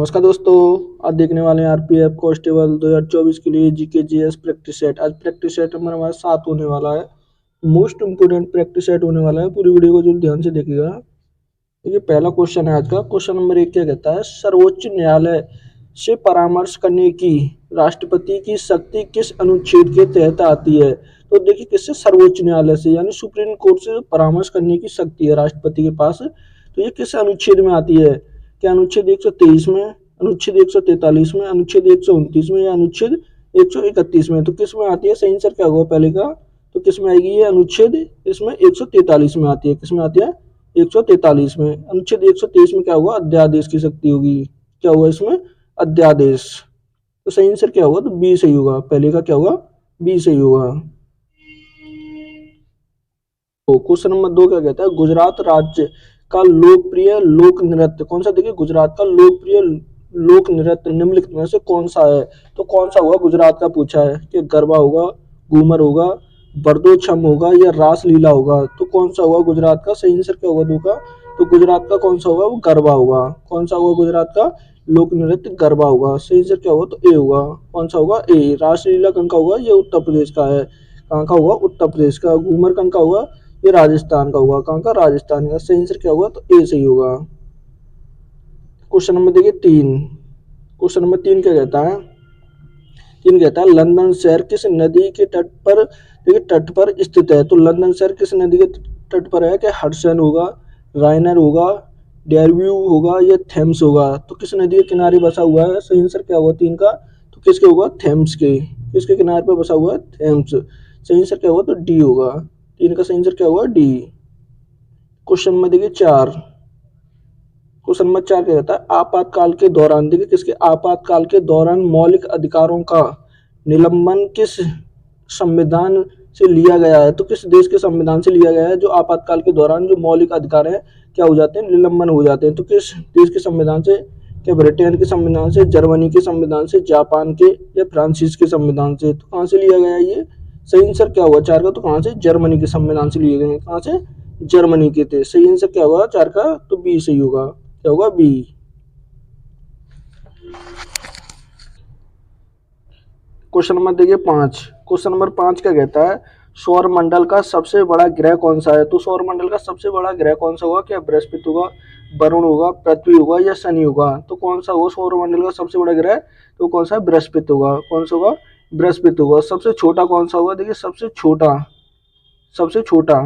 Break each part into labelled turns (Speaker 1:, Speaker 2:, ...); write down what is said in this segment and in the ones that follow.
Speaker 1: नमस्कार दोस्तों। आज देखने वाले हैं आरपीएफ कांस्टेबल 2024 के लिए जीके जीएस प्रैक्टिस सेट। आज प्रैक्टिस सेट नंबर हमारा 7 होने वाला है। मोस्ट इम्पोर्टेंट प्रैक्टिस सेट होने वाला है। पूरी वीडियो को जो ध्यान से देखिएगा। देखिए पहला क्वेश्चन है आज का। क्वेश्चन नंबर 1 क्या कहता है, सर्वोच्च न्यायालय से परामर्श करने की राष्ट्रपति की शक्ति किस अनुच्छेद के तहत आती है। तो देखिए किससे, सर्वोच्च न्यायालय से, यानी सुप्रीम कोर्ट से परामर्श करने की शक्ति है राष्ट्रपति के पास। तो ये किस अनुच्छेद में आती है? क्या अनुच्छेद 123 में, अनुच्छेद 143 में, अनुच्छेद 129 में या अनुच्छेद 131 में? तो किस में आती है? सही आंसर क्या होगा पहले का? तो किस में आएगी ये अनुच्छेद? इसमें 143 में आती है। किस में आती है? 143 में। अनुच्छेद 123 में क्या होगा? अध्यादेश की शक्ति होगी। क्या हुआ इसमें? अध्यादेश। तो सही आंसर क्या होगा? तो बी सही होगा। पहले का क्या होगा? बी सही होगा। तो क्वेश्चन नंबर 2 क्या कहता है, गुजरात राज्य का लोकप्रिय लोक नृत्य कौन सा? देखिए गुजरात का लोकप्रिय लोक नृत्य निम्नलिखित में से कौन सा है? तो कौन सा होगा गुजरात का पूछा है कि गरबा होगा, घूमर होगा, बरदो-छम होगा या रास लीला होगा? तो कौन सा होगा गुजरात का? सही आंसर क्या होगा दो का? तो गुजरात का कौन सा होगा? वो गरबा होगा। कौन सा होगा गुजरात का? लोक नृत्य गरबा होगा। सही आंसर क्या होगा? तो ए होगा। कौन सा होगा? ए। रासलीला कहाँ का होगा? ये उत्तर प्रदेश का है। कहाँ का होगा? उत्तर प्रदेश का। घूमर कहाँ का होगा? ये राजस्थान का होगा। कहाँ का? राजस्थान का। सही आंसर क्या होगा? तो ए सही होगा। क्वेश्चन नंबर देखिए 3। क्वेश्चन नंबर 3 क्या कहता है? 3 कहता है लंदन शहर किस नदी के तट पर, देखिए तट पर स्थित है। तो लंदन शहर किस नदी के तट पर है? क्या हडसन होगा, राइनर होगा, डेरव्यू होगा या थेम्स होगा? तो किस नदी के किनारे बसा हुआ है? सही आंसर क्या होगा 3 का? तो किसके होगा? थेम्स के। किसके किनारे पर बसा हुआ है? थेम्स। सही आंसर क्या होगा? तो डी होगा। 3 का सही आंसर क्या होगा? डी। क्वेश्चन नंबर देखिए 4। क्वेश्चन नंबर 4 क्या कहता है, आपातकाल के दौरान, देखिए किसके? आपातकाल के दौरान मौलिक अधिकारों का निलंबन किस संविधान से लिया गया है? तो किस देश के संविधान से लिया गया है जो आपातकाल के दौरान जो मौलिक अधिकार है क्या हो जाते हैं? निलंबन हो जाते हैं। तो किस देश के संविधान से? क्या ब्रिटेन के संविधान से, जर्मनी के संविधान से, जापान के या फ्रांसीस के संविधान से? तो कहाँ से लिया गया है ये? सही आंसर क्या होगा 4 का? तो कहाँ से? जर्मनी के संविधान से लिए गए हैं। कहाँ से? जर्मनी के थे। सही आंसर क्या होगा 4 का? तो बी सही होगा। क्या होगा? बी। क्वेश्चन नंबर देखिए 5। क्वेश्चन नंबर 5 क्या कहता है, सौर मंडल का सबसे बड़ा ग्रह कौन सा है? तो सौर मंडल का सबसे बड़ा ग्रह कौन सा होगा? क्या बृहस्पति होगा, वरुण होगा, पृथ्वी होगा या शनि होगा? तो कौन सा होगा सौर मंडल का सबसे बड़ा ग्रह? तो कौन सा? बृहस्पति होगा। कौन सा होगा? बृहस्पति होगा। सबसे छोटा कौन सा होगा? देखिए सबसे छोटा, सबसे छोटा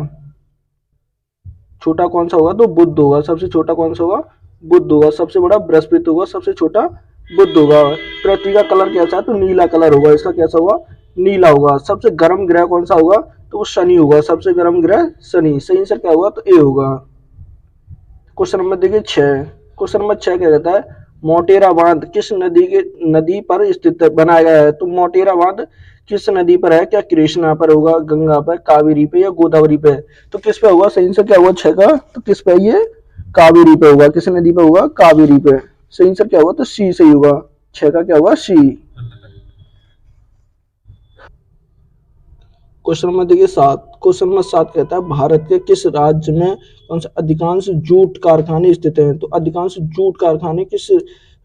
Speaker 1: छोटा कौन सा होगा? तो बुध होगा। सबसे छोटा कौन सा होगा? बुध होगा। सबसे बड़ा बृहस्पति होगा, सबसे छोटा बुध होगा। पृथ्वी का कलर कैसा है? तो नीला कलर होगा। इसका कैसा होगा? नीला होगा। सबसे गर्म ग्रह कौन सा होगा? तो वो शनि होगा। सबसे गर्म ग्रह शनि। सही आंसर क्या होगा? तो ए होगा। क्वेश्चन नंबर देखिए 6। क्वेश्चन नंबर 6 क्या कहता है, मोटेरा बांध किस नदी पर स्थित बनाया गया है? तो मोटेरा बांध किस नदी पर है? क्या कृष्णा पर होगा, गंगा पर, कावेरी पे या गोदावरी पे? तो किस पे होगा? सही आंसर क्या होगा 6 का? तो किस पे? ये कावेरी पे होगा। किस नदी पे होगा? कावेरी पे। सही आंसर क्या होगा? तो सी सही होगा। 6 का क्या होगा? सी। क्वेश्चन नंबर देखिए 7। क्वेश्चन नंबर 7 कहता है भारत के किस राज्य में कौन सा अधिकांश जूट कारखाने स्थित हैं? तो अधिकांश जूट कारखाने किस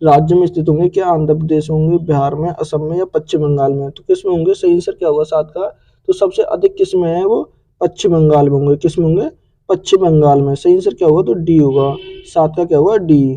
Speaker 1: राज्य में स्थित होंगे? क्या आंध्र प्रदेश में होंगे, बिहार में, असम में या पश्चिम बंगाल में? तो किस में होंगे? सही आंसर क्या होगा 7 का? तो सबसे अधिक किस में है? वो पश्चिम बंगाल में होंगे। किस में होंगे? पश्चिम बंगाल में। सही आंसर क्या होगा? तो डी होगा। 7 का क्या होगा? डी।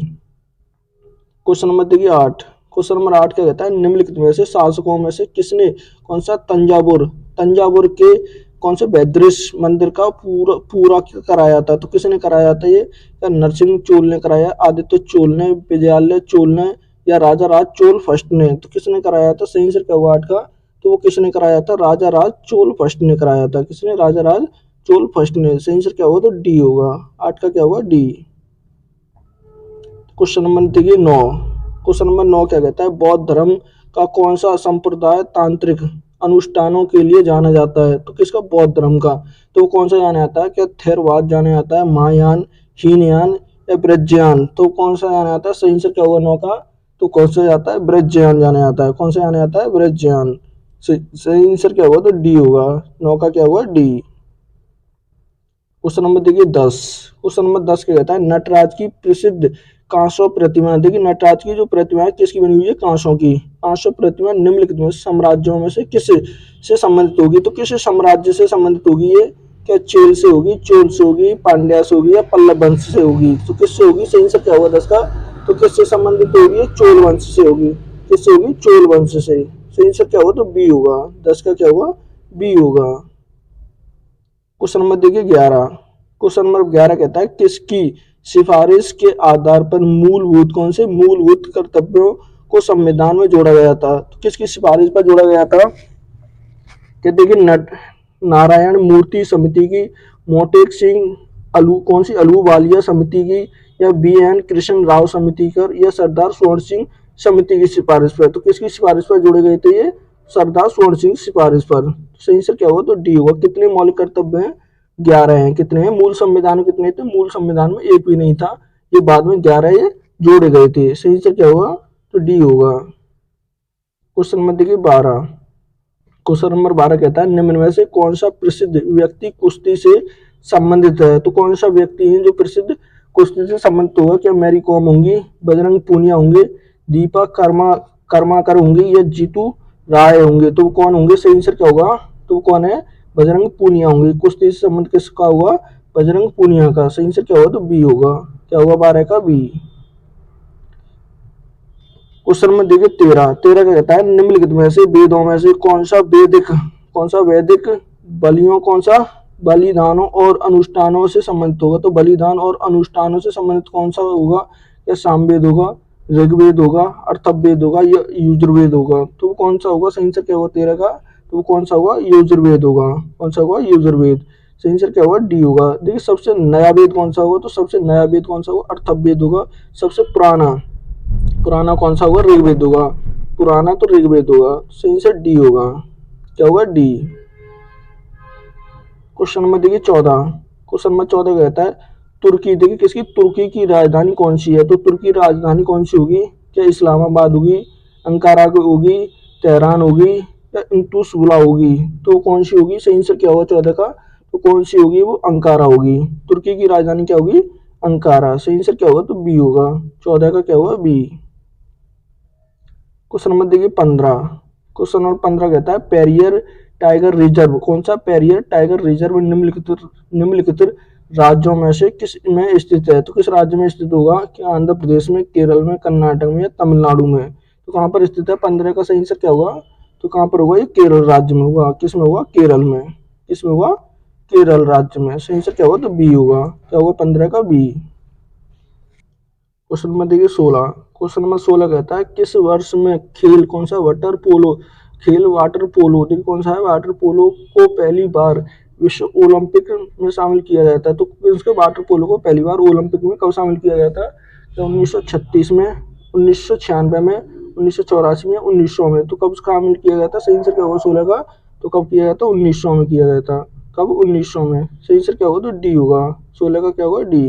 Speaker 1: क्वेश्चन नंबर देखिए 8। क्वेश्चन नंबर 8 क्या कहता है, निम्नलिखित में से शासकों में से किसने कौन सा तंजावुर तंजावुर के कौन से बृहदीश्वर मंदिर का पूरा पूरा कराया था? तो किसने कराया था ये? क्या नरसिंह चोल ने कराया, आदित्य चोल ने, विजयालय चोल ने या राजा राज चोल फर्स्ट ने? तो किसने कराया था? सही आंसर क्या हुआ 8 का? तो वो किसने कराया था? राजा राज चोल फर्स्ट ने कराया था। किसने? राजा राज चोल फर्स्ट ने। सही आंसर क्या होगा? तो डी होगा। 8 का क्या होगा? डी। क्वेश्चन नंबर देखिए 9। क्वेश्चन नंबर 9 क्या कहता है, बौद्ध धर्म का कौन सा संप्रदाय तांत्रिक अनुष्ठानों के लिए जाना जाता है? तो किसका? बौद्ध धर्म का। तो वो कौन सा जाना जाता है? क्या थेरवाद जाना जाता है, महायान, हीनयान या ब्रजयान? तो कौन सा जाना जाता है? सही आंसर क्या होगा 9 का? तो कौन सा जाता है? ब्रजयान जाना जाता है। कौन सा जाना जाता है? ब्रजयान। सही आंसर क्या होगा? तो डी होगा। 9 का क्या होगा? डी। क्वेश्चन नंबर देखिए 10। क्वेश्चन नंबर 10 क्या कहता है, नटराज की प्रसिद्ध कांसो प्रतिमा, देखिए नटराज की जो प्रतिमा है किसकी बनी हुई है, कांसों की। कांसो प्रतिमा निम्नलिखित में साम्राज्यों में से किस से संबंधित होगी, तो किस साम्राज्य से संबंधित होगी ये, क्या चेल से होगी, चोल से होगी, पांड्या से होगी या पल्लव वंश से होगी, तो किससे होगी, सही आंसर क्या होगा 10 का, तो किससे संबंधित होगी, चोल वंश से होगी। किससे होगी, चोल वंश से। सही आंसर क्या होगा, तो बी होगा, 10 का क्या होगा, बी होगा। क्वेश्चन नंबर देखिए 11। क्वेश्चन नंबर 11 कहता है किसकी सिफारिश के आधार पर मूलभूत, कौन से मूलभूत कर्तव्यों को संविधान में जोड़ा गया था, तो किसकी सिफारिश पर जोड़ा गया था, कि देखिए नारायण मूर्ति समिति की, मोटेक सिंह कौन सी अहलूवालिया समिति की, या बी.एन. कृष्ण राव समिति कर, या सरदार स्वर्ण सिंह समिति की सिफारिश पर, तो किसकी सिफारिश पर जोड़े गए थे ये, सरदार स्वर्ण सिंह सिफारिश पर। सही आंसर क्या होगा, तो डी होगा। कितने मौलिक कर्तव्य हैं, 11 हैं। कितने हैं, मूल संविधान में कितने थे, मूल संविधान में एक भी नहीं था, ये बाद में 11 ये जोड़े गए थे। सही आंसर क्या होगा, तो डी होगा। क्वेश्चन नंबर देखिए 12। क्वेश्चन नंबर 12 कहता है निम्न में से कौन सा प्रसिद्ध व्यक्ति कुश्ती से संबंधित है, तो कौन सा व्यक्ति है जो प्रसिद्ध कुश्ती से संबंधित होगा, क्या मैरी कॉम होंगी, बजरंग पूनिया होंगे, दीपा कर्माकर होंगे, या जीतू राय होंगे, तो कौन होंगे, सही आंसर क्या होगा, तो कौन है, बजरंग पूनिया होंगे। कुश्ती से संबंध किसका हुआ, बजरंग पूनिया का। सही आंसर क्या होगा, तो बी होगा, क्या होगा, 12 का बी। क्वेश्चन में देखिए 13। 13 का कहता है निम्नलिखित में से वेदों में से कौन सा वैदिक बलियों, कौन सा बलिदानों और अनुष्ठानों से संबंधित होगा, तो बलिदान और अनुष्ठानों से संबंधित कौन सा होगा, या सामवेद होगा, ऋग्वेद होगा, अर्थवेद होगा, या यजुर्वेद होगा, तो कौन सा होगा, सही आंसर क्या होगा 13 का, तो कौन सा होगा, यजुर्वेद होगा। कौन सा होगा, यजुर्वेद। सही आंसर क्या होगा, डी होगा। देखिए सबसे नया वेद कौन सा होगा, तो सबसे नया वेद कौन सा होगा, अर्थवेद होगा। सबसे पुराना पुराना कौन सा होगा, ऋग्वेद होगा। पुराना तो ऋग्वेद होगा। सही आंसर डी होगा, क्या होगा, डी। क्वेश्चन नंबर देखिए 14। क्वेश्चन नंबर 14 कहता है तुर्की, देखिए किसकी, तुर्की की राजधानी कौन सी है, तो तुर्की राजधानी कौन सी होगी, क्या इस्लामाबाद होगी, अंकारा होगी, तेहरान होगी, या इंतुशबुला होगी, तो कौन सी होगी, सही आंसर क्या होगा 14 का, तो कौन सी होगी, वो अंकारा होगी। तुर्की की राजधानी क्या होगी, अंकारा। सही आंसर क्या होगा, तो बी होगा, 14 का क्या होगा, बी। क्वेश्चन नंबर देखिए 15। क्वेश्चन नंबर 15 कहता है पेरियर टाइगर रिजर्व, कौन सा, पेरियर टाइगर रिजर्व निम्नलिखित राज्यों में से किस में स्थित है, तो किस राज्य में स्थित होगा, क्या आंध्र प्रदेश में, केरल में, कर्नाटक में, या तमिलनाडु में, तो कहाँ पर स्थित है, 15 का सही आंसर क्या होगा, तो कहाँ पर होगा, ये केरल राज्य में होगा। किस में होगा, केरल में। किस में होगा, केरल राज्य में। सही आंसर क्या होगा, तो बी होगा, क्या होगा, 15 का बी। क्वेश्चन नंबर देखिए 16। क्वेश्चन नंबर 16 कहता है किस वर्ष में खेल, कौन सा, वाटर पोलो, देखिए कौन सा है, वाटर पोलो को पहली बार विश्व ओलंपिक में शामिल किया गया था, तो इसके वाटर पोलो को पहली बार ओलंपिक में कब शामिल किया गया था, तो 1936 में, 1996 में, 1984 में, 1900 में, तो कब शामिल किया गया था, सही आंसर क्या होगा 16 का, तो कब किया गया था, 1900 में किया गया था। कब, 1900 में। सही आंसर क्या होगा, तो डी होगा, 16 का क्या होगा, डी।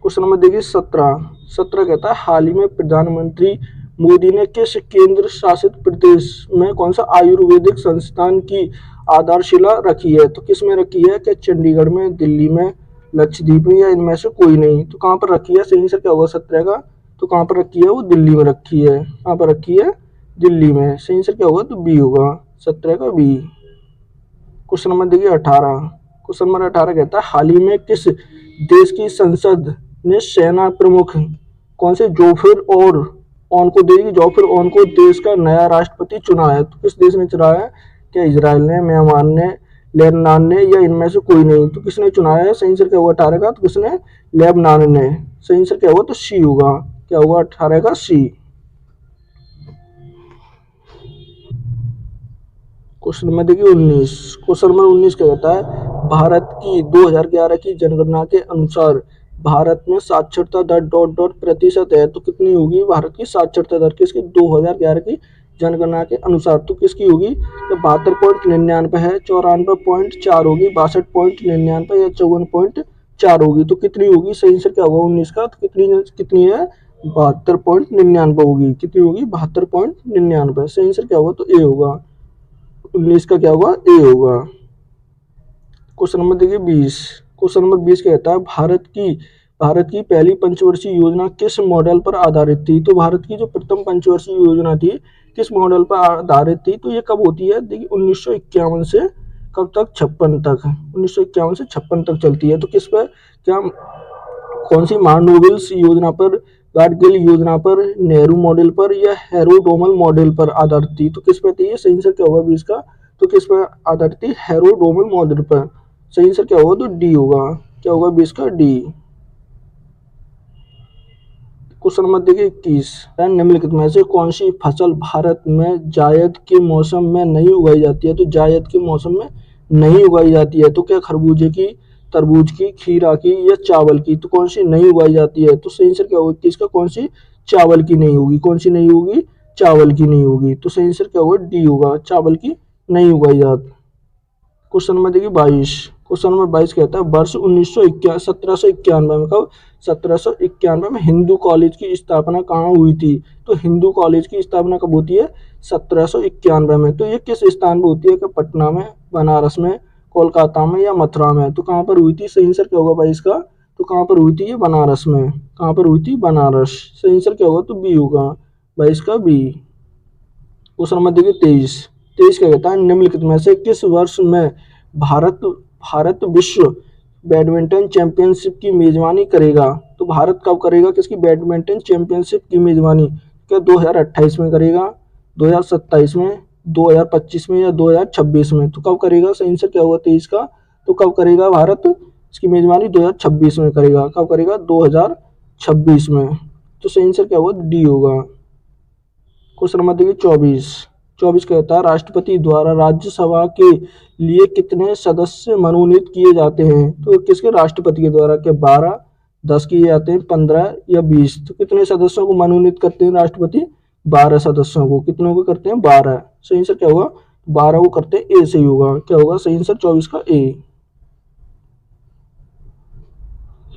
Speaker 1: क्वेश्चन नंबर देखिए 17। 17 कहता है हाल ही में प्रधानमंत्री मोदी ने किस केंद्र शासित प्रदेश में कौन सा आयुर्वेदिक संस्थान की आधारशिला रखी है, तो किस में रखी है, क्या चंडीगढ़ में, दिल्ली में, लक्षद्वीप में, या इनमें से कोई नहीं, तो कहाँ पर रखी है, सही आंसर क्या होगा 17 का, तो कहाँ पर रखी है, वो दिल्ली में रखी है। कहाँ पर रखी है, दिल्ली में। सही आंसर क्या होगा, तो बी होगा, 17 का बी। क्वेश्चन नंबर देखिए 18। क्वेश्चन नंबर 18 कहता है हाल ही में किस देश की संसद ने सेना प्रमुख कौन से जोफिर और ऑन को देश का नया राष्ट्रपति चुना है, तो किस देश ने चुना है, क्या इजराइल ने, म्यांमार ने, लेबनान ने, या इनमें से कोई नहीं, तो किसने चुना है, सही आंसर क्या होगा 18 का, तो किसने, लेबनान ने। सही आंसर क्या होगा, तो सी होगा, क्या होगा 18 का सी। क्वेश्चन नंबर देखिए 19। क्वेश्चन नंबर 19 क्या कहता है भारत की 2011 की जनगणना के अनुसार भारत में साक्षरता दर डॉट डॉट प्रतिशत है, तो कितनी होगी भारत की साक्षरता दर, किसकी, 2011 की जनगणना के अनुसार, तो किसकी होगी, तो 72.99 है, 94.4 होगी, 62.99 या 54.4 होगी, तो कितनी होगी, सही आंसर क्या होगा 19 का, तो कितनी है, 72.99 होगी। कितनी होगी, 72.99। सही आंसर क्या होगा, तो ए होगा, 19 का क्या होगा, ए होगा। क्वेश्चन नंबर देखिए 20। क्वेश्चन नंबर 20 कहता है भारत की भारत की पहली पंचवर्षीय योजना किस मॉडल पर आधारित थी? तो भारत की जो प्रथम पंचवर्षीय योजना थी किस मॉडल पर आधारित थी? तो ये कब होती है? देखिए 1951 से कब तक? 56 तक। 1951 से 56 तक चलती है। तो किस पर, क्या, कौन सी महानोबेल्स योजना पर, गाडगिल योजना पर, नेहरू मॉडल पर या हेरोडोमल मॉडल पर आधारित थी? तो किस पर थी? सही आंसर क्या होगा 20 का? तो किस पर आधारित थी? हेरोडोमल मॉडल पर। सही आंसर क्या होगा? तो डी होगा। क्या होगा 20 का? डी। क्वेश्चन नंबर देखिए 21, निम्नलिखित में से कौन सी फसल भारत में जायद के मौसम में नहीं उगाई जाती है? तो जायद के मौसम में नहीं उगाई जाती है। तो क्या खरबूजे की, तरबूज की, खीरा की या चावल की? तो कौन सी नहीं उगाई जाती है? तो सही आंसर क्या होगा 21 का? कौन सी? चावल की नहीं होगी। कौन सी नहीं होगी? चावल की नहीं होगी। तो सही आंसर क्या होगा? डी होगा, चावल की नहीं उगाई जाती। क्वेश्चन नंबर देखिए 22, क्वेश्चन नंबर 22 कहता है वर्ष 1791 में, कब? 1791 में हिंदू कॉलेज की स्थापना कहाँ हुई थी? तो हिंदू कॉलेज की स्थापना कब होती है? 1791 में। तो ये किस स्थान पर होती है? कि पटना में, बनारस में, कोलकाता में या मथुरा में? तो कहाँ पर हुई थी? सही आंसर क्या होगा भाई इसका? तो कहाँ पर हुई थी? ये बनारस में। कहाँ पर हुई थी? बनारस। सही आंसर क्या होगा? तो बी होगा भाई इसका, बी। क्वेश्चन नंबर देखिए 23, 23 क्या कहता है निम्नलिखित में से किस वर्ष में भारत भारत विश्व बैडमिंटन चैंपियनशिप की मेजबानी करेगा? तो भारत कब करेगा किसकी बैडमिंटन चैंपियनशिप की मेजबानी? क्या 2028 में करेगा, 2027 में, 2025 में या 2026 में? तो कब करेगा? सही आंसर क्या होगा 23 का? तो कब करेगा भारत इसकी मेजबानी? 2026 में करेगा। कब करेगा? 2026 में। तो सही आंसर क्या होगा? डी होगा। क्वेश्चन नंबर देखिए 24, 24 कहता है राष्ट्रपति द्वारा राज्यसभा के लिए कितने सदस्य मनोनीत किए जाते हैं? तो किसके? राष्ट्रपति के द्वारा। क्या 12, 10 किए जाते हैं, 15 या 20? तो कितने सदस्यों को मनोनीत करते हैं राष्ट्रपति? 12 सदस्यों को। कितनों को करते हैं? 12। सही आंसर क्या होगा? 12 को करते हैं। ए सही होगा। क्या होगा सही आंसर? 24 का ए।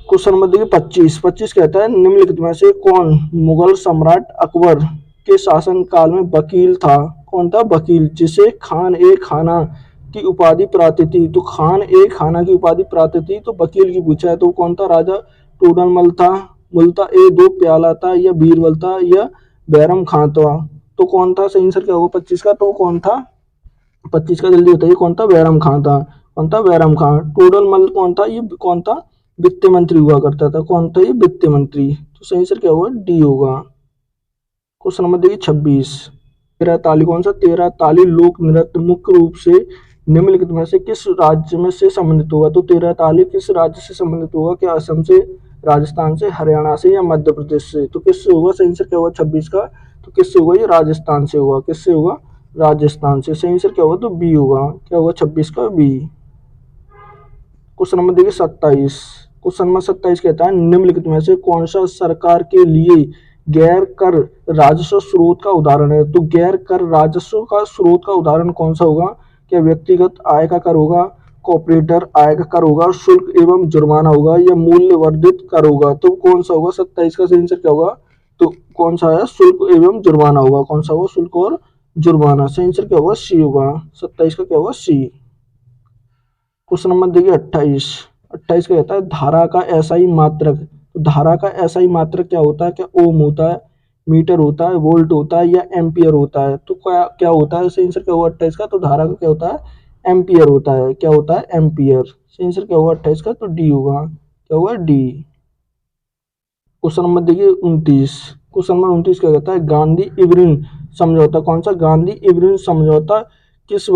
Speaker 1: क्वेश्चन नंबर देखिए 25, 25 कहता है निम्नलिखित में से कौन मुगल सम्राट अकबर के शासन काल में वकील था? कौन था? वकील, जिसे खान ए खाना की उपाधि प्राप्त थी। तो खान ए खाना की उपाधि प्राप्त थी, तो वकील की पूछा है। तो कौन था? राजा टोडरमल था, मुल्ता ए दो प्याला था या बीरबल था या बैरम खां था? तो कौन था? सही आंसर क्या होगा 25 का? तो कौन था 25 का? जल्दी बताइए कौन था? बैरम खां था। कौन था? बैरम खां। टोडरमल कौन था? ये कौन था? वित्त मंत्री हुआ करता था। कौन था? ये वित्त मंत्री। तो सही आंसर क्या होगा? डी होगा। क्वेश्चन नंबर देखिए 26, तेरह ताली कौन सा? तेरह ताली लोक नृत्य मुख्य रूप से निम्नलिखित में से किस राज्य में से संबंधित होगा? तो तेरह ताली किस राज्य से संबंधित होगा? क्या असम से, राजस्थान से, हरियाणा से या मध्य प्रदेश से? तो किससे होगा? सही आंसर क्या होगा 26 का? तो किससे होगा? ये राजस्थान से होगा। किससे होगा? राजस्थान से। सही आंसर क्या होगा? तो बी होगा। क्या होगा 26 का? बी। क्वेश्चन नंबर देखिए 27, क्वेश्चन नंबर 27 कहता है निम्नलिखित में से कौन सा सरकार के लिए गैर कर राजस्व स्रोत का उदाहरण है? तो गैर कर राजस्व का स्रोत का उदाहरण कौन सा होगा? क्या व्यक्तिगत आय का कर होगा, कॉर्पोरेटर आय का कर होगा, शुल्क एवं जुर्माना होगा या मूल्य वर्धित कर होगा? तो कौन सा होगा 27 का? सही आंसर क्या होगा? तो कौन सा है? शुल्क एवं जुर्माना होगा। कौन सा होगा? शुल्क और जुर्माना। सही आंसर क्या होगा? सी होगा। 27 का क्या होगा? सी। क्वेश्चन नंबर देखिए 28, 28 का कहता है धारा का एसआई मात्रक। तो धारा का एसआई मात्रक क्या होता है? क्या ओम होता है, मीटर होता है, वोल्ट होता है या एम्पियर होता है? तो क्या क्या होता है? सही आंसर क्या होगा 28 का? तो धारा का क्या होता है? एम्पियर होता है। क्या होता है? एम्पियर। सही आंसर क्या होगा 28 का? तो डी होगा। क्या होगा? डी। क्वेश्चन नंबर देखिए 29, क्वेश्चन नंबर 29 क्या कहता है गांधी इरविन समझौता। कौन सा? गांधी इरविन समझौता किस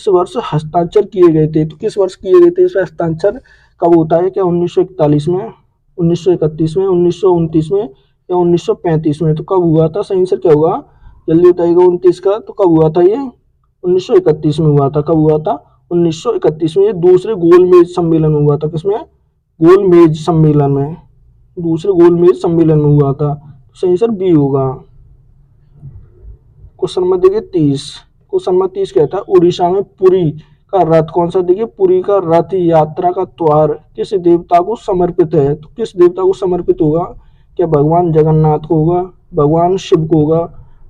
Speaker 1: वर्ष हस्ताक्षर किए गए थे? तो किस वर्ष किए गए थे इस हस्ताक्षर? कब होता है? क्या 1941 में, 1931 में, 1929 में या 1935 में? तो कब हुआ था? सही आंसर क्या होगा? जल्दी बताइएगा 29 का। तो कब हुआ था ये? 1931 में हुआ था। कब हुआ था? 1931 में। ये दूसरे गोलमेज सम्मेलन में हुआ था। किसमें? गोलमेज सम्मेलन में। दूसरे गोलमेज सम्मेलन में हुआ था। सही आंसर बी होगा। क्वेश्चन नंबर देखिए 30, क्वेश्चन नंबर 30 कहता है उड़ीसा में पुरी का रथ कौन सा? देखिए पुरी का रथ यात्रा का त्योहार किस देवता को समर्पित है? तो किस देवता को समर्पित होगा? क्या भगवान जगन्नाथ को होगा, भगवान शिव को होगा,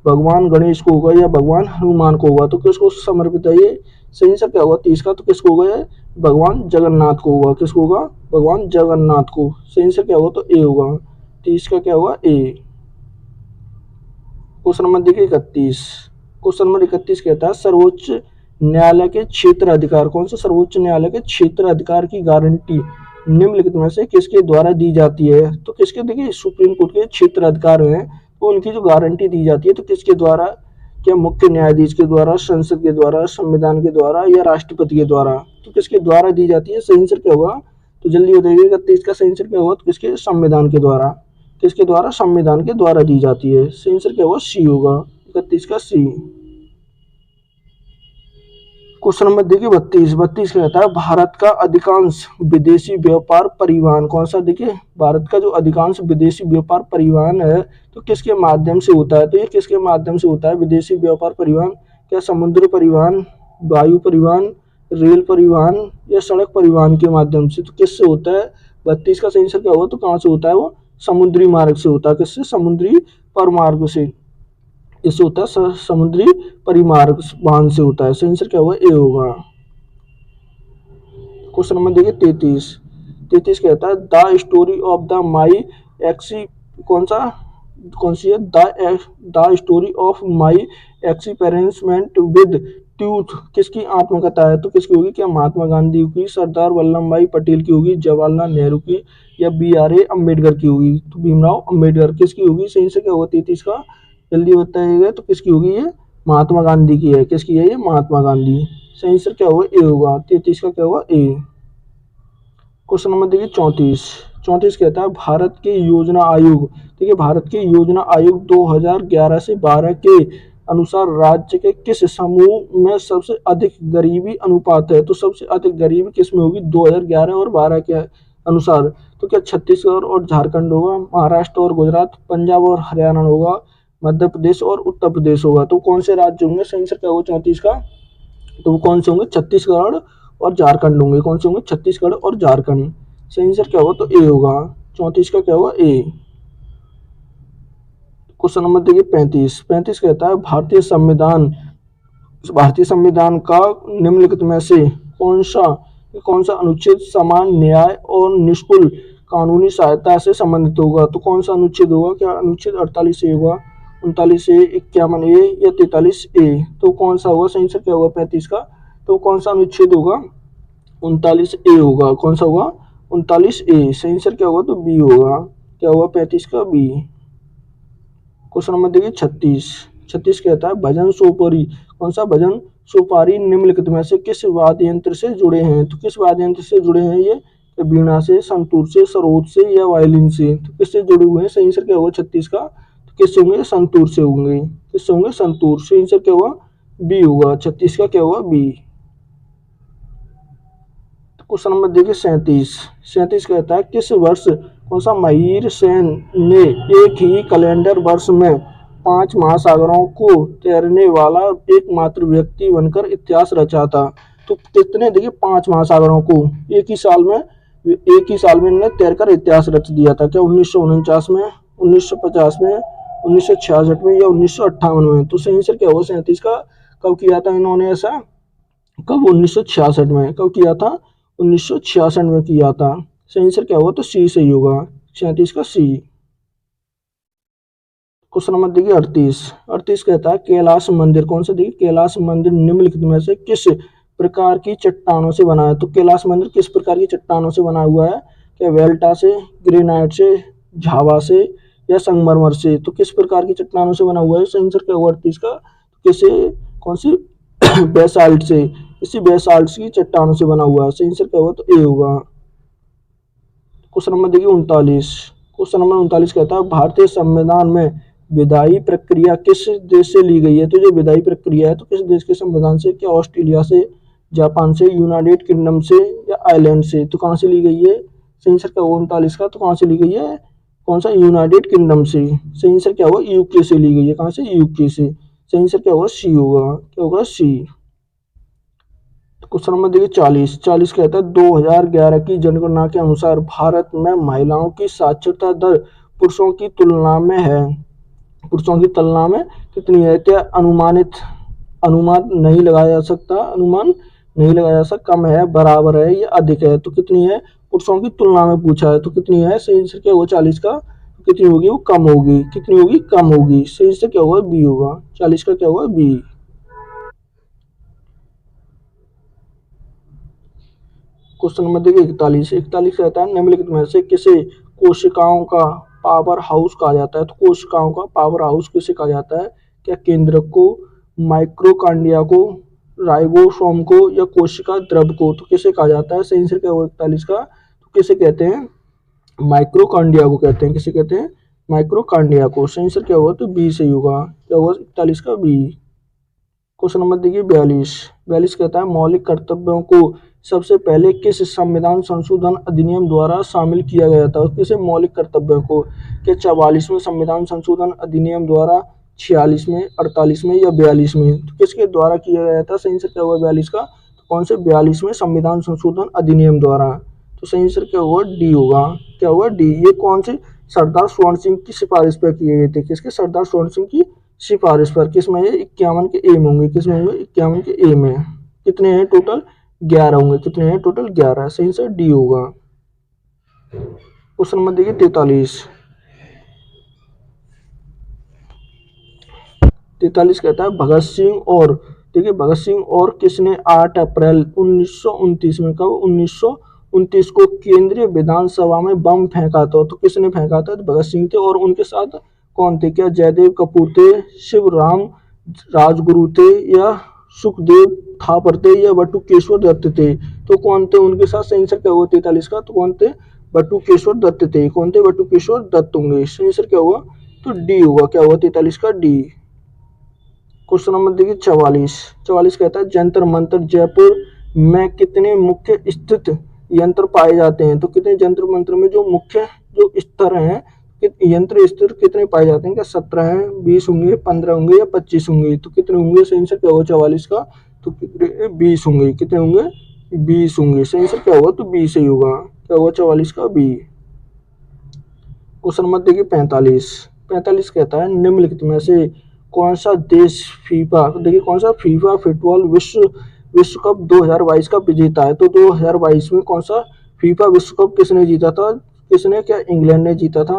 Speaker 1: भगवान गणेश को होगा या भगवान हनुमान को होगा? तो किसको समर्पित है ये? सही आंसर क्या होगा 30 का? तो किसको होगा ये? भगवान जगन्नाथ को होगा। किसको होगा? भगवान जगन्नाथ को। सही आंसर क्या होगा? तो ए होगा। 30 का क्या होगा? ए। क्वेश्चन नंबर देखिए 31। क्वेश्चन नंबर 31 कहता है सर्वोच्च न्यायालय के क्षेत्र अधिकार, कौन सा सर्वोच्च न्यायालय के क्षेत्र अधिकार की गारंटी निम्नलिखित में से किसके द्वारा दी जाती है? तो किसके? देखिए सुप्रीम कोर्ट के क्षेत्र अधिकार हैं, तो उनकी जो गारंटी दी जाती है तो किसके द्वारा? क्या मुख्य न्यायाधीश के द्वारा, संसद के द्वारा, संविधान के द्वारा या राष्ट्रपति के द्वारा? तो किसके द्वारा दी जाती है? सही आंसर क्या होगा? तो जल्दी बताइए 31 का सही आंसर क्या होगा? तो किसके? संविधान के द्वारा। किसके द्वारा? संविधान के द्वारा दी जाती है। सही आंसर क्या होगा? सी होगा। 31 का सी। क्वेश्चन नंबर देखिए 32 कहता है भारत का अधिकांश विदेशी व्यापार परिवहन, कौन सा? देखिए भारत का जो अधिकांश विदेशी व्यापार परिवहन है तो किसके माध्यम से होता है? तो ये किसके माध्यम से होता है विदेशी व्यापार परिवहन? क्या समुद्री परिवहन, वायु परिवहन, रेल परिवहन या सड़क परिवहन के माध्यम से? तो किससे होता है? 32 का सही आंसर क्या होगा? तो कहाँ से होता है वो? समुद्री मार्ग से होता है। किससे? समुद्री परिमार्ग से। इससे होता है समुद्री परिमार्ग वाहन से होता है। सही आंसर क्या होगा? ए होगा। क्वेश्चन नंबर देखिए 33 कहता है the story of the my एक्सी, कौन सी है? The story of my experiment with ट्यूथ किसकी आत्मकथा है? तो किसकी होगी? क्या महात्मा गांधी की, सरदार वल्लभ भाई पटेल की होगी, जवाहरलाल नेहरू की या BR अम्बेडकर की होगी? तो भीमराव अम्बेडकर। किसकी होगी? सही आंसर क्या होगा 33 का? जल्दी बताइएगा। तो किसकी होगी ये? महात्मा गांधी की है। किसकी है ये? महात्मा गांधी। सही आंसर क्या होगा? ए होगा। 33 का क्या होगा? ए। क्वेश्चन नंबर देखिए 34 कहता है भारत के योजना आयोग, देखिए भारत के योजना आयोग 2011 से 12 के अनुसार राज्य के किस समूह में सबसे अधिक गरीबी अनुपात है? तो सबसे अधिक गरीबी किस में होगी 2011 और 12 के अनुसार? तो क्या छत्तीसगढ़ और झारखंड होगा, महाराष्ट्र और गुजरात, पंजाब और हरियाणा होगा, मध्य प्रदेश और उत्तर प्रदेश होगा? तो कौन से राज्य होंगे? सही आंसर क्या होगा 34 का? तो वो कौन से होंगे? छत्तीसगढ़ और झारखंड होंगे। कौन से होंगे? छत्तीसगढ़ और झारखंड। सही आंसर क्या होगा? तो ए होगा। 34 का क्या होगा? ए। क्वेश्चन नंबर देखिए 35 कहता है भारतीय संविधान का निम्नलिखित में से कौन सा अनुच्छेद समान न्याय और निष्कुल कानूनी सहायता से संबंधित होगा? तो कौन सा अनुच्छेद होगा? क्या अनुच्छेद 48 ए होगा, 39 ए, 51 ए या 43 ए? तो कौन सा होगा? सही आंसर क्या होगा 35 का? तो कौन सा अनुच्छेद होगा? 39 ए होगा। कौन सा होगा? 39 ए। सही आंसर क्या होगा? तो बी होगा। क्या होगा 35 का? बी। क्वेश्चन नंबर देखिए 36 कहता है भजन सोपारी, कौन सा? भजन सोपारी निम्नलिखित में से किस वाद्य यंत्र से जुड़े हैं? तो किस वाद्य यंत्र से जुड़े हैं ये? वीणा से, संतूर से, सरोद से या वायलिन से? तो किससे जुड़े हुए हैं? सही आंसर क्या होगा 36 का? तो किससे होंगे? संतूर से होंगे। किससे होंगे? संतूर। सही आंसर क्या होगा? बी होगा। 36 का क्या होगा? बी। क्वेश्चन नंबर देखिए 37 कहता है किस वर्ष कौन सा महिर सेन ने एक ही कैलेंडर वर्ष में 5 महासागरों को तैरने वाला एकमात्र व्यक्ति बनकर इतिहास रचा था? तो कितने? देखिए 5 महासागरों को एक ही साल में इन्होंने तैरकर इतिहास रच दिया था। क्या 1949 में, 1950 में, 1966 में या 1958 में? तो सही आंसर क्या होगा 37 का? कब किया था इन्होंने ऐसा? कब? 1966 में। कब किया था? 1966 में किया था। सही आंसर क्या होगा? तो सी सही होगा। 37 का सी। क्वेश्चन नंबर देखिए 38 कहता है कैलाश मंदिर, कौन सा? देखिए कैलाश मंदिर निम्नलिखित में से किस प्रकार की चट्टानों से बना है? तो कैलाश मंदिर किस प्रकार की चट्टानों से बना हुआ है? क्या वेल्टा से, ग्रेनाइट से, झावा से या संगमरमर से? तो किस प्रकार की चट्टानों से बना हुआ है? सही आंसर क्या होगा 38 का? किसे? कौन सी? बेसाल्ट से। इसी बेसाल्ट की चट्टानों से बना हुआ है। सही आंसर क्या होगा? तो ए होगा। क्वेश्चन नंबर देखिए 39 कहता है भारतीय संविधान में विधायी प्रक्रिया किस देश से ली गई है? तो जो विधायी प्रक्रिया है तो किस देश के संविधान से? क्या ऑस्ट्रेलिया से, जापान से, यूनाइटेड किंगडम से या आयरलैंड से? तो कहाँ से ली गई है? सही आंसर क्या होगा 39 का? तो कहाँ से ली गई है? कौन सा? यूनाइटेड किंगडम से। सही आंसर क्या होगा? यूके से ली गई है। कहाँ से? यूके से। सही आंसर क्या होगा? सी होगा। क्या होगा? सी। क्वेश्चन नंबर देखिए 40 कहता है 2011 की जनगणना के अनुसार भारत में महिलाओं की साक्षरता दर पुरुषों की तुलना में है। पुरुषों की तुलना में कितनी है? क्या अनुमानित, अनुमान नहीं लगाया जा सकता, अनुमान नहीं लगाया जा सकता, कम है, बराबर है या अधिक है? तो कितनी है? पुरुषों की तुलना में पूछा है तो कितनी है? सही आंसर क्या होगा 40 का? तो कितनी होगी? वो कम होगी। कितनी होगी? कम होगी। सही आंसर क्या होगा? बी होगा। 40 का क्या होगा? बी। क्वेश्चन नंबर देखिए 41। 41 कहता है निम्नलिखित में से किसे कोशिकाओं का पावर हाउस कहा जाता है? तो कोशिकाओं का पावर हाउस किसे कहा जाता है? क्या केंद्रक को, माइक्रोकांडिया को, राइबोसोम को या कोशिका द्रव को? तो किसे कहा जाता है? सही आंसर क्या होगा 41 का? तो किसे कहते हैं? माइक्रोकांडिया को कहते हैं। किसे कहते हैं? माइक्रोकांडिया को। सही आंसर क्या होगा? तो बी सही होगा। क्या होगा 41 का? बी। क्वेश्चन नंबर देखिए 42। 42 कहता है मौलिक कर्तव्यों को सबसे पहले किस संविधान संशोधन अधिनियम द्वारा शामिल किया गया था? किसे मौलिक कर्तव्यों को? क्या 44वें संविधान संशोधन अधिनियम द्वारा, 46 में, 48 में या 42 में? तो किसके द्वारा किया गया था? सही आंसर क्या होगा 42 का? तो कौन से 42वें संविधान संशोधन अधिनियम द्वारा? तो सही आंसर क्या होगा? डी होगा। क्या होगा? डी। ये कौन से? सरदार स्वर्ण सिंह की सिफारिश पर किए गए थे। किसके? सरदार स्वर्ण सिंह की सिफारिश पर। किसमें? ये 51 के ए में होंगे। किसमें होंगे? 51 के ए में। कितने हैं टोटल? 11 होंगे। कितने हैं टोटल? 11। सही आंसर डी होगा। क्वेश्चन नंबर देखिए 43। 43 कहता है भगत सिंह और, देखिए भगत सिंह और किसने 8 अप्रैल 1929 में, कब? 1929 को केंद्रीय विधानसभा में बम फेंका था? तो किसने फेंका था? तो भगत सिंह थे। और उनके साथ कौन थे? क्या जयदेव कपूर थे, शिवराम राजगुरु थे या सुखदेव थापर थे या बटुकेश्वर दत्त थे? तो कौन थे उनके साथ? सही आंसर क्या होगा 43 का? तो कौन थे? बटुकेश्वर दत्त थे। कौन थे? बटुकेश्वर दत्त होंगे। सही आंसर क्या होगा? तो डी होगा। क्या होगा 43 का? डी। क्वेश्चन नंबर देखिए 44। 44 कहता है जंतर मंतर जयपुर में कितने मुख्य स्थित यंत्र पाए जाते हैं? तो कितने जंतर मंत्र में जो मुख्य जो स्तर हैं, यंत्र स्तर कितने पाए जाते हैं? क्या 17 हैं, 20 होंगे, 15 होंगे या 25 होंगे? तो कितने होंगे? सही आंसर क्या होगा 44 का? तो कितने? 20 होंगे। कितने होंगे? 20 होंगे। सही आंसर क्या होगा? तो 20 सही होगा। क्या होगा 44 का? बी। क्वेश्चन नंबर देखिए 45। 45 कहता है निम्नलिखित में से कौन सा देश फीफा, देखिए कौन सा फीफा फुटबॉल विश्व विश्व कप 2022 का विजेता है? तो 2022 में कौन सा फीफा विश्व कप किसने जीता था? किसने? क्या इंग्लैंड ने जीता था,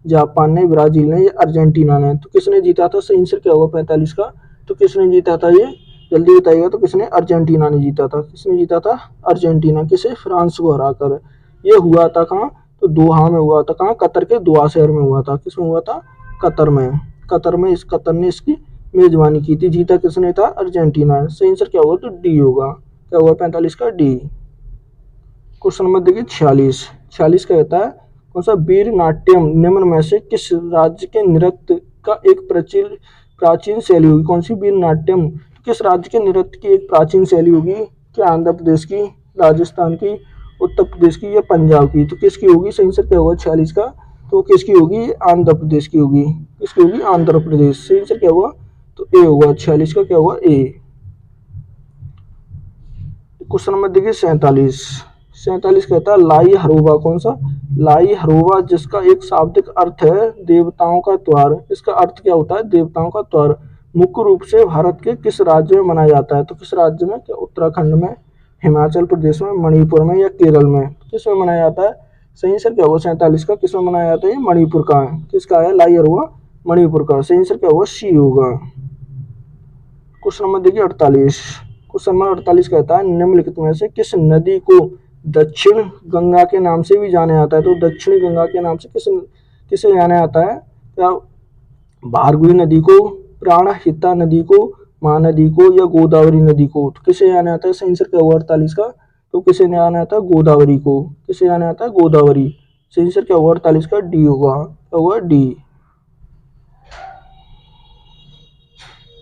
Speaker 1: जापान ने, ब्राजील ने या अर्जेंटीना ने? तो किसने जीता था? सही आंसर क्या होगा 45 का? तो किसने जीता था ये? जल्दी बताइएगा। तो किसने? अर्जेंटीना ने जीता था। किसने जीता था? अर्जेंटीना। किसे? फ्रांस को हराकर। ये हुआ था कहाँ? तो दोहा में हुआ था। कहाँ? कतर के दोहा शहर में हुआ था। किसमें हुआ था? कतर में। कतर में कतर ने इसकी मेजबानी की थी। जीता किसने था? अर्जेंटीना। सही आंसर क्या होगा? तो डी होगा। क्या होगा 45 का? डी। क्वेश्चन नंबर देखिए 46। 46 का कहता है कौन सा वीर नाट्यम निम्न में से किस राज्य के नृत्य का एक प्राचीन प्राचीन शैली होगी? कौन सी वीर नाट्यम किस राज्य के नृत्य की एक प्राचीन शैली होगी? क्या आंध्र प्रदेश की, राजस्थान की, उत्तर प्रदेश की या पंजाब की? तो किसकी होगी? सही आंसर क्या होगा 46 का? तो किसकी होगी? आंध्र प्रदेश की होगी। किसकी होगी? आंध्र प्रदेश। सही आंसर क्या होगा? तो ए होगा। 46 का क्या होगा? ए। क्वेश्चन नंबर देखिए 47। 47 कहता है लाई हरोबा, कौन सा? लाई हरोबा जिसका एक शाब्दिक अर्थ है देवताओं का द्वार। इसका अर्थ क्या होता है? देवताओं का द्वार। मुख्य रूप से भारत के किस राज्य में मनाया जाता है? तो किस राज्य में? क्या उत्तराखंड में, हिमाचल प्रदेश में, मणिपुर में या केरल में? किस में मनाया जाता है? सही आंसर क्या होगा 47 का? किस में मनाया जाता है? मणिपुर का। किसका है? लाई हरोबा मणिपुर का। सही आंसर क्या होगा? सी होगा। क्वेश्चन नंबर देखिए 48। क्वेश्चन नंबर 48 कहता है निम्नलिखित में से किस नदी को दक्षिण गंगा के नाम से भी जाना जाता है? तो दक्षिणी गंगा के नाम से किसे जाना जाता है? क्या भार्गवी नदी को, प्राणहिता नदी को, महानदी को या गोदावरी नदी को? तो किसे जाना जाता है? सही आंसर क्या होगा 48 का? तो किसे जाना जाता है? गोदावरी को। किसे जाना जाता है? गोदावरी। सही आंसर क्या होगा 48 का? डी होगा। क्या होगा? डी।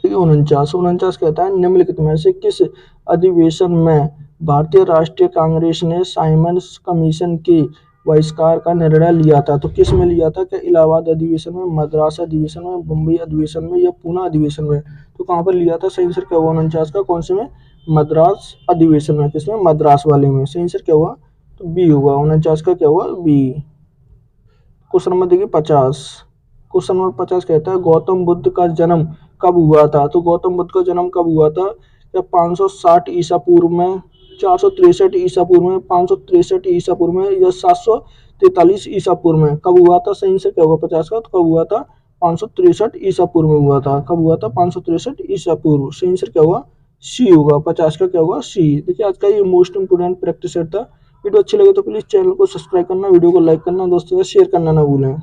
Speaker 1: 49। 49 कहता है निम्नलिखित में से किस अधिवेशन में भारतीय राष्ट्रीय कांग्रेस ने साइमंस कमीशन के बहिष्कार का निर्णय लिया था? तो किस में लिया था? क्या इलाहाबाद अधिवेशन में, मद्रास अधिवेशन में, मुंबई अधिवेशन में या पूना अधिवेशन में? तो कहाँ पर लिया था? सही आंसर क्या हुआ 49 का? कौन से में? मद्रास अधिवेशन में। किसमें? मद्रास वाले में। सही आंसर क्या हुआ? तो बी होगा। 49 का क्या हुआ? बी। क्वेश्चन नंबर देखिए 50। क्वेश्चन नंबर 50 कहता है गौतम बुद्ध का जन्म कब हुआ था? तो गौतम बुद्ध का जन्म कब हुआ था? या 560 ईसा पूर्व में, 463 ईसा पूर्व में, 563 ईसा पूर्व में, या 743 ईसा पूर्व में? कब हुआ था? सही आंसर क्या होगा 50 का? तो कब हुआ था? 563 ईसा पूर्व में हुआ था। कब हुआ था? 563 ईसा पूर्व। सही आंसर क्या होगा? सी होगा। 50 का क्या होगा? सी। देखिए आज का ये मोस्ट इंपोर्टेंट प्रैक्टिस सेट था। वीडियो अच्छी लगे तो प्लीज चैनल को सब्सक्राइब करना, वीडियो को लाइक करना, दोस्तों के साथ शेयर करना ना भूलें।